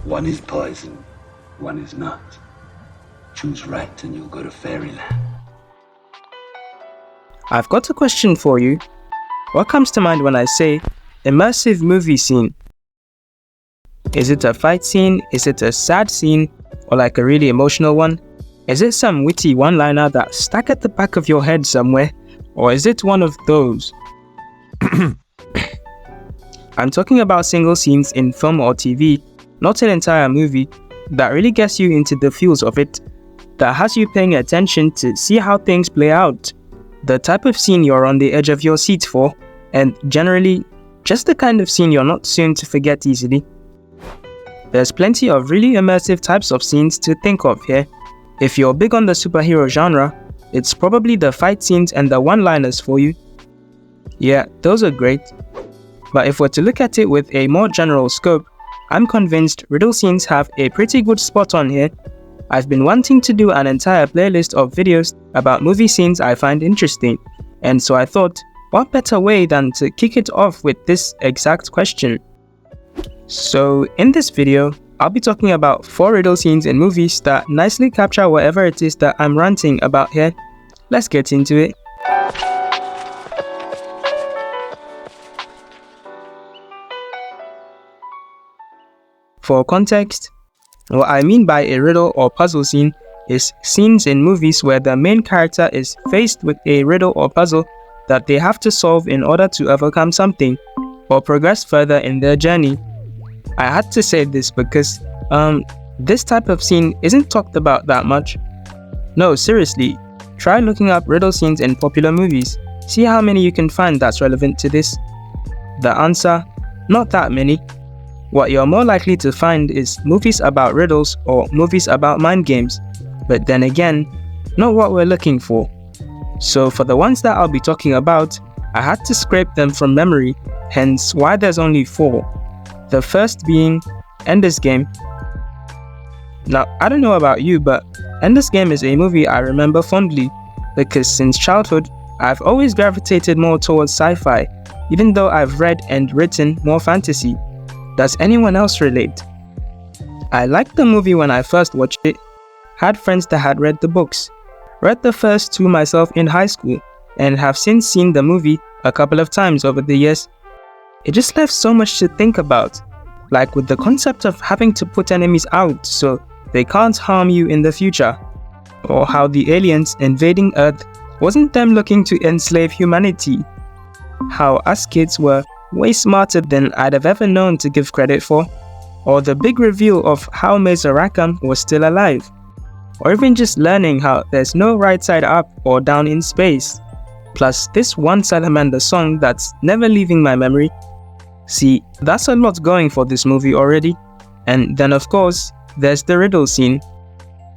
One is poison, one is not. Choose right and you'll go to fairyland. I've got a question for you. What comes to mind when I say immersive movie scene? Is it a fight scene? Is it a sad scene? Or like a really emotional one? Is it some witty one-liner that's stuck at the back of your head somewhere? Or is it one of those? I'm talking about single scenes in film or TV, not an entire movie, that really gets you into the feels of it, that has you paying attention to see how things play out. The type of scene you're on the edge of your seat for, and generally, just the kind of scene you're not soon to forget easily. There's plenty of really immersive types of scenes to think of here. If you're big on the superhero genre, it's probably the fight scenes and the one-liners for you. Yeah, those are great. But if we're to look at it with a more general scope, I'm convinced Riddle scenes have a pretty good spot on here. I've been wanting to do an entire playlist of videos about movie scenes I find interesting, and so I thought, what better way than to kick it off with this exact question? So in this video, I'll be talking about 4 riddle scenes in movies that nicely capture whatever it is that I'm ranting about here. Let's get into it. For context, what I mean by a riddle or puzzle scene is scenes in movies where the main character is faced with a riddle or puzzle that they have to solve in order to overcome something or progress further in their journey. I had to say this because this type of scene isn't talked about that much. No, seriously, try looking up riddle scenes in popular movies. See how many you can find that's relevant to this. The answer, not that many. What you're more likely to find is movies about riddles or movies about mind games, but then again, not what we're looking for. So for the ones that I'll be talking about, I had to scrape them from memory, hence why there's only 4. The first being Ender's Game. Now, I don't know about you, but Ender's Game is a movie I remember fondly, because since childhood, I've always gravitated more towards sci-fi, even though I've read and written more fantasy. Does anyone else relate? I liked the movie when I first watched it, had friends that had read the books, read the first 2 myself in high school, and have since seen the movie a couple of times over the years. It just left so much to think about, like with the concept of having to put enemies out so they can't harm you in the future, or how the aliens invading Earth wasn't them looking to enslave humanity, how us kids were way smarter than I'd have ever known to give credit for, or the big reveal of how Mazer Rackham was still alive, or even just learning how there's no right side up or down in space, plus this one Salamander song that's never leaving my memory. See, that's a lot going for this movie already. And then of course, there's the riddle scene.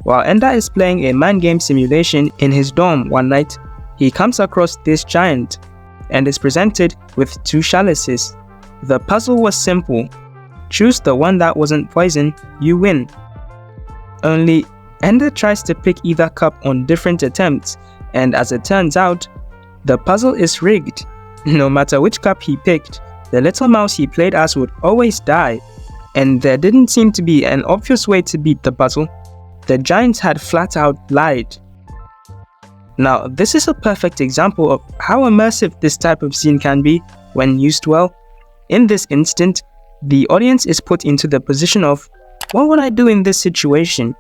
While Ender is playing a mind game simulation in his dorm one night, he comes across this giant and is presented with 2 chalices. The puzzle was simple. Choose the one that wasn't poison, you win. Only, Ender tries to pick either cup on different attempts, and as it turns out, the puzzle is rigged. No matter which cup he picked, the little mouse he played as would always die, and there didn't seem to be an obvious way to beat the puzzle. The giant had flat out lied. Now, this is a perfect example of how immersive this type of scene can be when used well. In this instant, the audience is put into the position of, what would I do in this situation?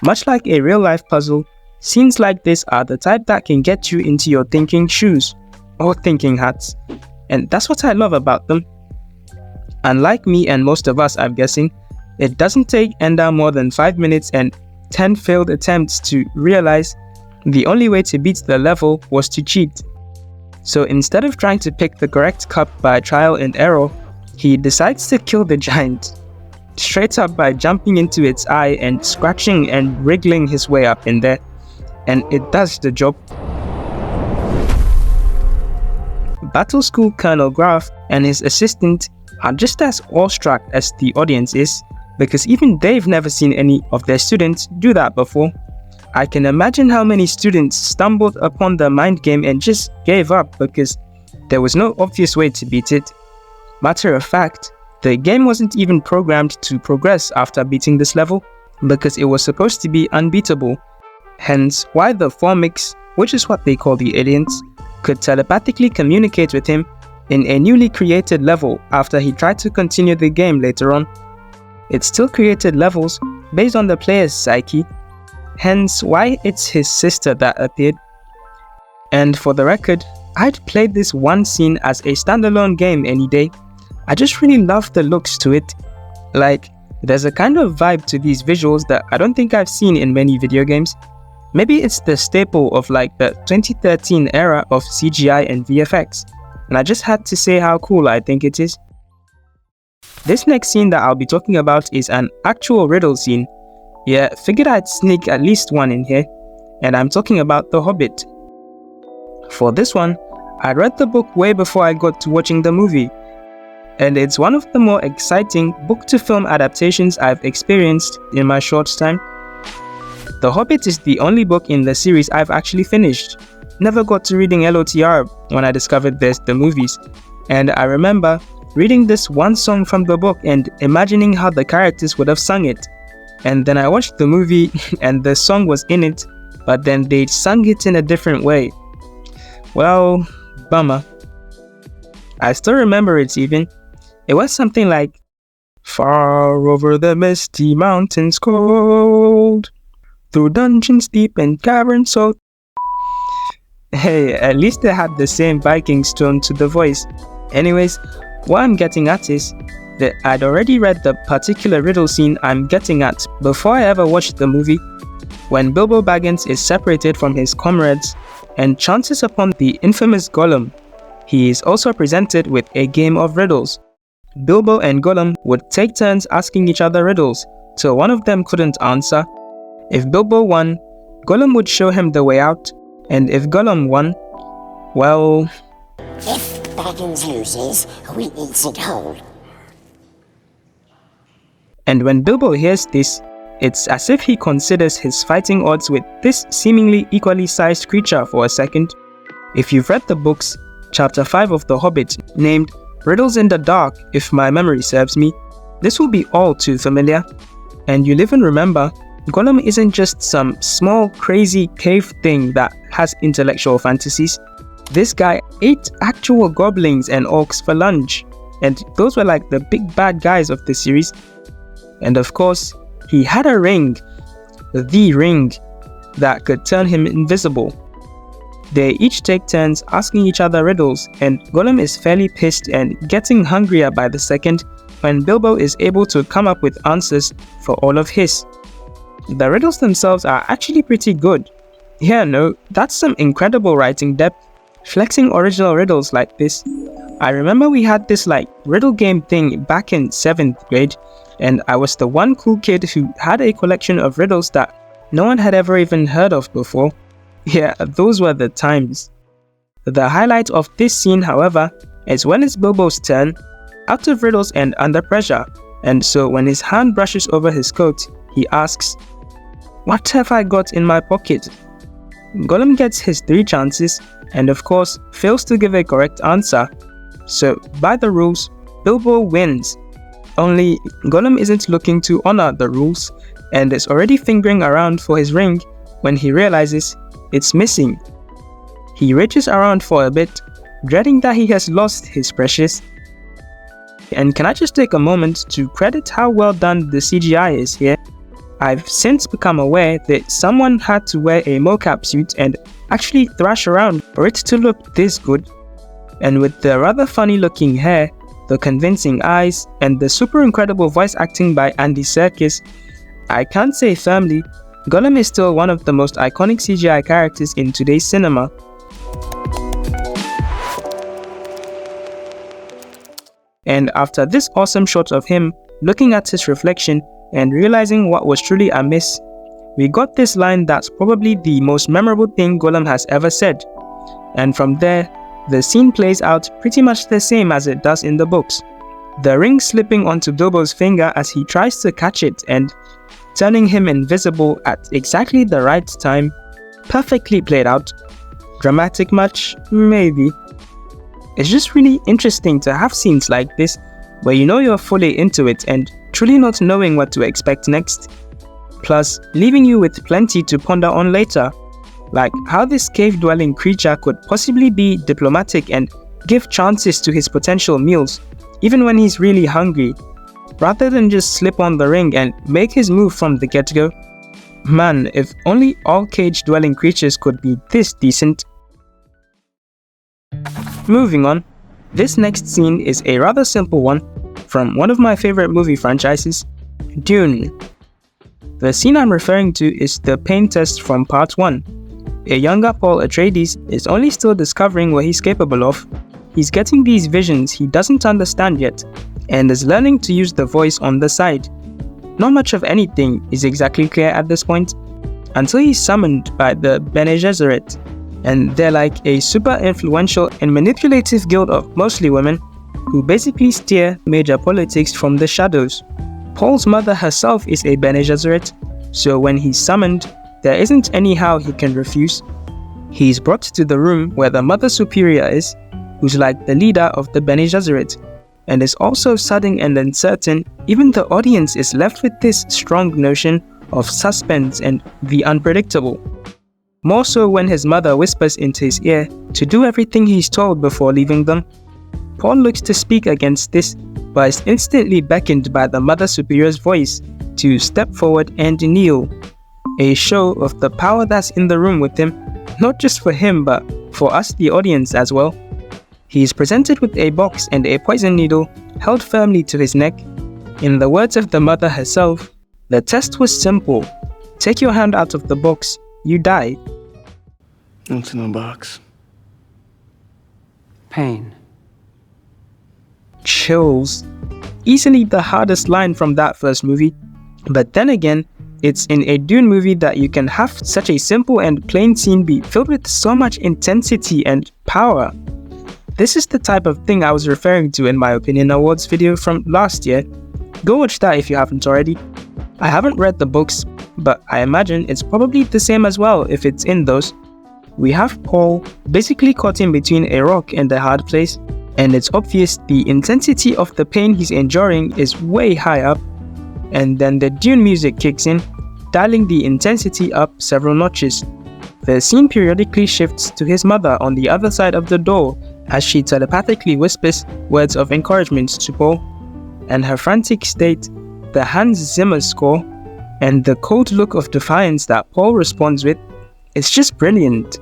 Much like a real-life puzzle, scenes like this are the type that can get you into your thinking shoes, or thinking hats, and that's what I love about them. Unlike me and most of us, I'm guessing, it doesn't take Ender more than 5 minutes and 10 failed attempts to realize the only way to beat the level was to cheat. So instead of trying to pick the correct cup by trial and error, he decides to kill the giant, straight up by jumping into its eye and scratching and wriggling his way up in there, and it does the job. Battle School Colonel Graf and his assistant are just as awestruck as the audience is, because even they've never seen any of their students do that before. I can imagine how many students stumbled upon the mind game and just gave up because there was no obvious way to beat it. Matter of fact, The game wasn't even programmed to progress after beating this level, because it was supposed to be unbeatable, hence why the Formix, which is what they call the aliens, could telepathically communicate with him in a newly created level after he tried to continue the game later on. It still created levels based on the player's psyche, hence why it's his sister that appeared. And for the record, I'd played this one scene as a standalone game any day. I just really love the looks to it. Like, there's a kind of vibe to these visuals that I don't think I've seen in many video games. Maybe it's the staple of like the 2013 era of CGI and VFX, and I just had to say how cool I think it is. This next scene that I'll be talking about is an actual Riddle scene. Yeah, figured I'd sneak at least one in here, and I'm talking about The Hobbit. For this one, I read the book way before I got to watching the movie, and it's one of the more exciting book-to-film adaptations I've experienced in my short time. The Hobbit is the only book in the series I've actually finished. Never got to reading LOTR when I discovered the movies, and I remember reading this one song from the book and imagining how the characters would have sung it. And then I watched the movie and the song was in it, but then they sung it in a different way. Well, bummer. I still remember it even. It was something like, "Far over the misty mountains cold, through dungeons deep and caverns so..." Hey, at least they had the same Vikings tone to the voice. Anyways, what I'm getting at is that I'd already read the particular riddle scene I'm getting at before I ever watched the movie, when Bilbo Baggins is separated from his comrades and chances upon the infamous Gollum. He is also presented with a game of riddles. Bilbo and Gollum would take turns asking each other riddles till one of them couldn't answer. If Bilbo won, Gollum would show him the way out, and if Gollum won, well... If Baggins loses, we eats it whole. And when Bilbo hears this, it's as if he considers his fighting odds with this seemingly equally sized creature for a second. If you've read the books, Chapter 5 of The Hobbit, named Riddles in the Dark, if my memory serves me, this will be all too familiar. And you'll even remember, Gollum isn't just some small crazy cave thing that has intellectual fantasies. This guy ate actual goblins and orcs for lunch, and those were like the big bad guys of the series. And of course, he had a ring, the ring, that could turn him invisible. They each take turns asking each other riddles, and Gollum is fairly pissed and getting hungrier by the second when Bilbo is able to come up with answers for all of his. The riddles themselves are actually pretty good. Yeah, no, that's some incredible writing depth, flexing original riddles like this. I remember we had this like riddle game thing back in 7th grade, and I was the one cool kid who had a collection of riddles that no one had ever even heard of before. Yeah, those were the times. The highlight of this scene, however, is when it's Bilbo's turn, out of riddles and under pressure, and so when his hand brushes over his coat, he asks, "What have I got in my pocket?" Gollum gets his 3 chances, and of course, fails to give a correct answer. So, by the rules, Bilbo wins. Only, Gollum isn't looking to honor the rules, and is already fingering around for his ring when he realizes it's missing. He reaches around for a bit, dreading that he has lost his precious. And can I just take a moment to credit how well done the CGI is here? I've since become aware that someone had to wear a mocap suit and actually thrash around for it to look this good. And with the rather funny looking hair, the convincing eyes, and the super incredible voice acting by Andy Serkis, I can't say firmly, Gollum is still one of the most iconic CGI characters in today's cinema. And after this awesome shot of him looking at his reflection and realizing what was truly amiss, we got this line that's probably the most memorable thing Gollum has ever said. And from there, the scene plays out pretty much the same as it does in the books. The ring slipping onto Bilbo's finger as he tries to catch it and turning him invisible at exactly the right time. Perfectly played out. Dramatic much? Maybe. It's just really interesting to have scenes like this where you know you're fully into it and truly not knowing what to expect next. Plus, leaving you with plenty to ponder on later, like how this cave-dwelling creature could possibly be diplomatic and give chances to his potential meals, even when he's really hungry, rather than just slip on the ring and make his move from the get-go. Man, if only all cage-dwelling creatures could be this decent. Moving on, this next scene is a rather simple one from one of my favorite movie franchises, Dune. The scene I'm referring to is the pain test from Part 1. A younger Paul Atreides is only still discovering what he's capable of. He's getting these visions he doesn't understand yet, and is learning to use the voice on the side. Not much of anything is exactly clear at this point, until he's summoned by the Bene Gesserit, and they're like a super influential and manipulative guild of mostly women, who basically steer major politics from the shadows. Paul's mother herself is a Bene Gesserit, so when he's summoned, there isn't any how he can refuse. He's brought to the room where the Mother Superior is, who's like the leader of the Bene Gesserit, and is also sudden and uncertain. Even the audience is left with this strong notion of suspense and the unpredictable. More so when his mother whispers into his ear to do everything he's told before leaving them. Paul looks to speak against this, but is instantly beckoned by the Mother Superior's voice to step forward and kneel. A show of the power that's in the room with him, not just for him but for us the audience as well. He is presented with a box and a poison needle held firmly to his neck. In the words of the mother herself, the test was simple. Take your hand out of the box, you die. What's in the box? Pain. Chills. Easily the hardest line from that first movie, but then again, it's in a Dune movie that you can have such a simple and plain scene be filled with so much intensity and power. This is the type of thing I was referring to in my opinion awards video from last year. Go watch that if you haven't already. I haven't read the books, but I imagine it's probably the same as well if it's in those. We have Paul basically caught in between a rock and a hard place, and it's obvious the intensity of the pain he's enduring is way high up, and then the Dune music kicks in, dialing the intensity up several notches. The scene periodically shifts to his mother on the other side of the door as she telepathically whispers words of encouragement to Paul, and her frantic state, the Hans Zimmer score, and the cold look of defiance that Paul responds with, it's just brilliant.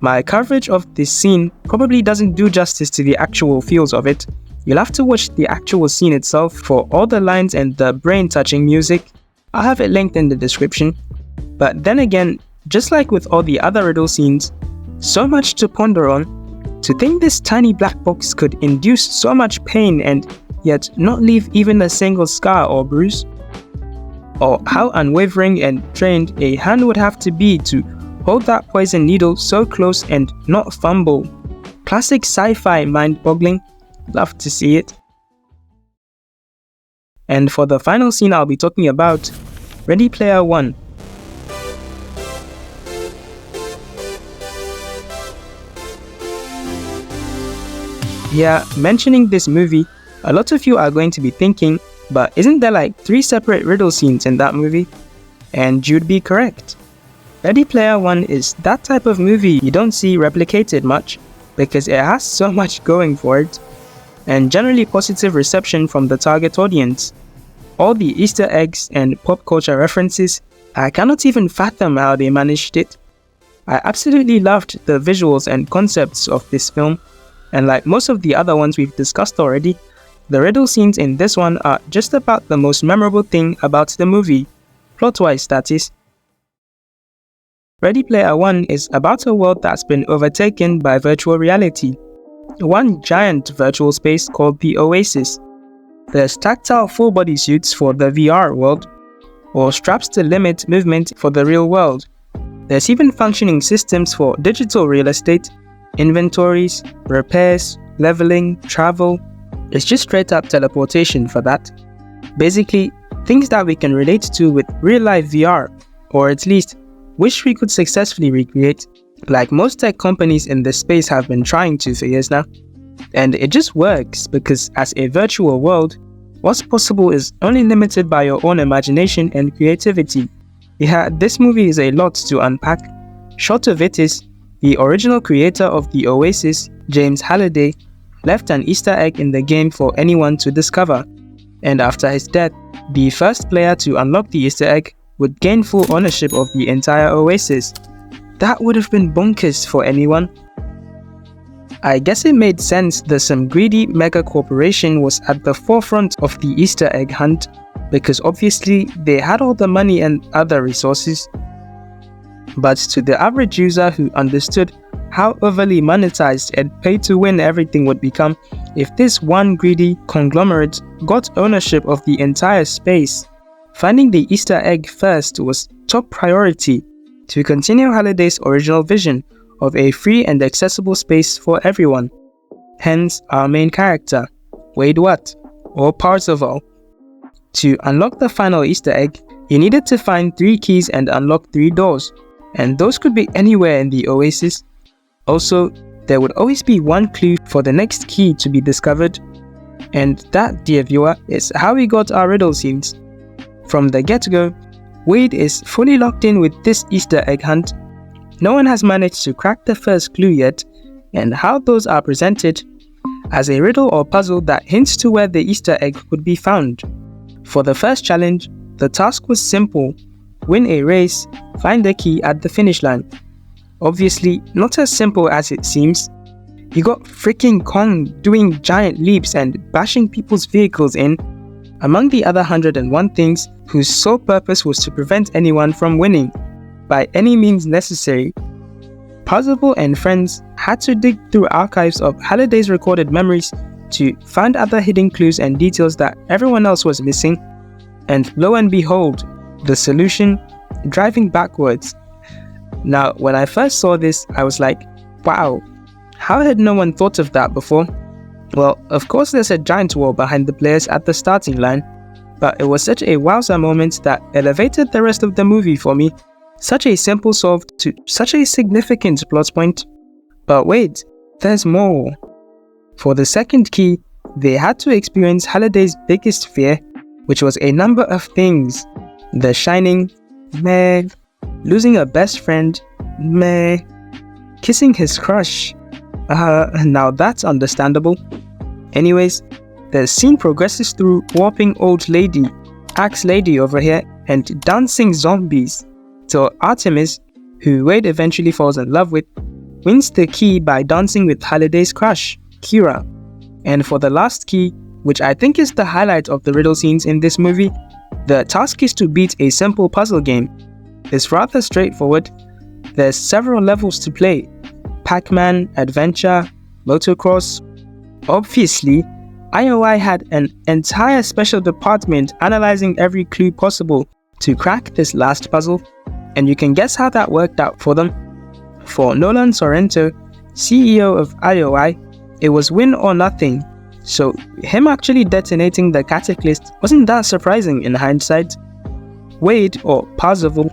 My coverage of this scene probably doesn't do justice to the actual feels of it. You'll have to watch the actual scene itself for all the lines and the brain-touching music. I'll have it linked in the description. But then again, just like with all the other Riddle scenes, so much to ponder on. To think this tiny black box could induce so much pain and yet not leave even a single scar or bruise. Or how unwavering and trained a hand would have to be to hold that poison needle so close and not fumble. Classic sci-fi mind-boggling. Love to see it. And for the final scene I'll be talking about, Ready Player One. Yeah, mentioning this movie, a lot of you are going to be thinking, but isn't there like 3 separate riddle scenes in that movie? And you'd be correct. Ready Player One is that type of movie you don't see replicated much, because it has so much going for it, and generally positive reception from the target audience. All the Easter eggs and pop culture references, I cannot even fathom how they managed it. I absolutely loved the visuals and concepts of this film, and like most of the other ones we've discussed already, the riddle scenes in this one are just about the most memorable thing about the movie, plot-wise that is. Ready Player One is about a world that's been overtaken by virtual reality. One giant virtual space called the Oasis. There's tactile full-body suits for the VR world, or straps to limit movement for the real world. There's even functioning systems for digital real estate, inventories, repairs, leveling, travel. It's just straight up teleportation for that. Basically, things that we can relate to with real-life VR, or at least wish we could successfully recreate, like most tech companies in this space have been trying to for years now. And it just works because as a virtual world, what's possible is only limited by your own imagination and creativity. Yeah, this movie is a lot to unpack. Short of it is, the original creator of the Oasis, James Halliday, left an Easter egg in the game for anyone to discover. And after his death, the first player to unlock the Easter egg would gain full ownership of the entire Oasis. That would have been bonkers for anyone. I guess it made sense that some greedy mega corporation was at the forefront of the Easter egg hunt, because obviously they had all the money and other resources. But to the average user who understood how overly monetized and pay-to-win everything would become if this one greedy conglomerate got ownership of the entire space, finding the Easter egg first was top priority to continue Halliday's original vision of a free and accessible space for everyone. Hence our main character, Wade Watt, or Parzival. To unlock the final Easter egg, you needed to find 3 keys and unlock 3 doors, and those could be anywhere in the Oasis. Also, there would always be one clue for the next key to be discovered, and that, dear viewer, is how we got our riddle scenes. From the get-go, Wade is fully locked in with this Easter egg hunt. No one has managed to crack the first clue yet, and how those are presented as a riddle or puzzle that hints to where the Easter egg could be found. For the first challenge, the task was simple: win a race, find the key at the finish line. Obviously, not as simple as it seems. You got freaking Kong doing giant leaps and bashing people's vehicles in, among the other 101 things whose sole purpose was to prevent anyone from winning, by any means necessary. Parzival and friends had to dig through archives of Halliday's recorded memories to find other hidden clues and details that everyone else was missing, and lo and behold, the solution: driving backwards. Now, when I first saw this, I was like, wow, how had no one thought of that before? Well, of course there's a giant wall behind the players at the starting line, but it was such a wowza moment that elevated the rest of the movie for me. Such a simple solve to such a significant plot point. But wait, there's more. For the second key, they had to experience Halliday's biggest fear, which was a number of things. The Shining, meh. Losing a best friend, meh. Kissing his crush, now that's understandable. Anyways, the scene progresses through warping old lady, axe lady over here, and dancing zombies, till Artemis, who Wade eventually falls in love with, wins the key by dancing with Halliday's crush, Kira. And for the last key, which I think is the highlight of the riddle scenes in this movie, the task is to beat a simple puzzle game. It's rather straightforward. There's several levels to play: Pac-Man, Adventure, Motocross. Obviously, IOI had an entire special department analyzing every clue possible to crack this last puzzle, and you can guess how that worked out for them. For Nolan Sorrento, CEO of IOI, it was win or nothing, so him actually detonating the catalyst wasn't that surprising in hindsight. Wade, or Parzival,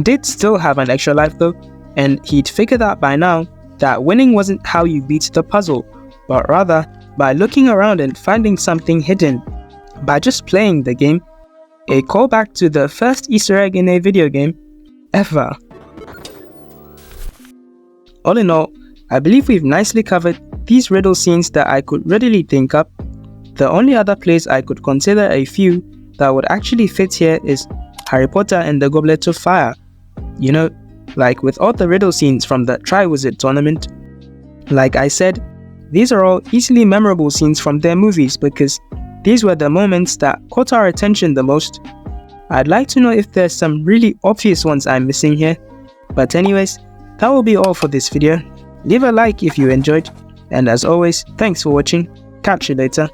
did still have an extra life though, and he'd figured out by now that winning wasn't how you beat the puzzle, but rather by looking around and finding something hidden, by just playing the game. A callback to the first Easter egg in a video game ever. All in all, I believe we've nicely covered these riddle scenes that I could readily think up. The only other place I could consider a few that would actually fit here is Harry Potter and the Goblet of Fire. You know, like with all the riddle scenes from the Triwizard Tournament. Like I said, these are all easily memorable scenes from their movies because these were the moments that caught our attention the most. I'd like to know if there's some really obvious ones I'm missing here. But anyways, that will be all for this video. Leave a like if you enjoyed, and as always, thanks for watching. Catch you later.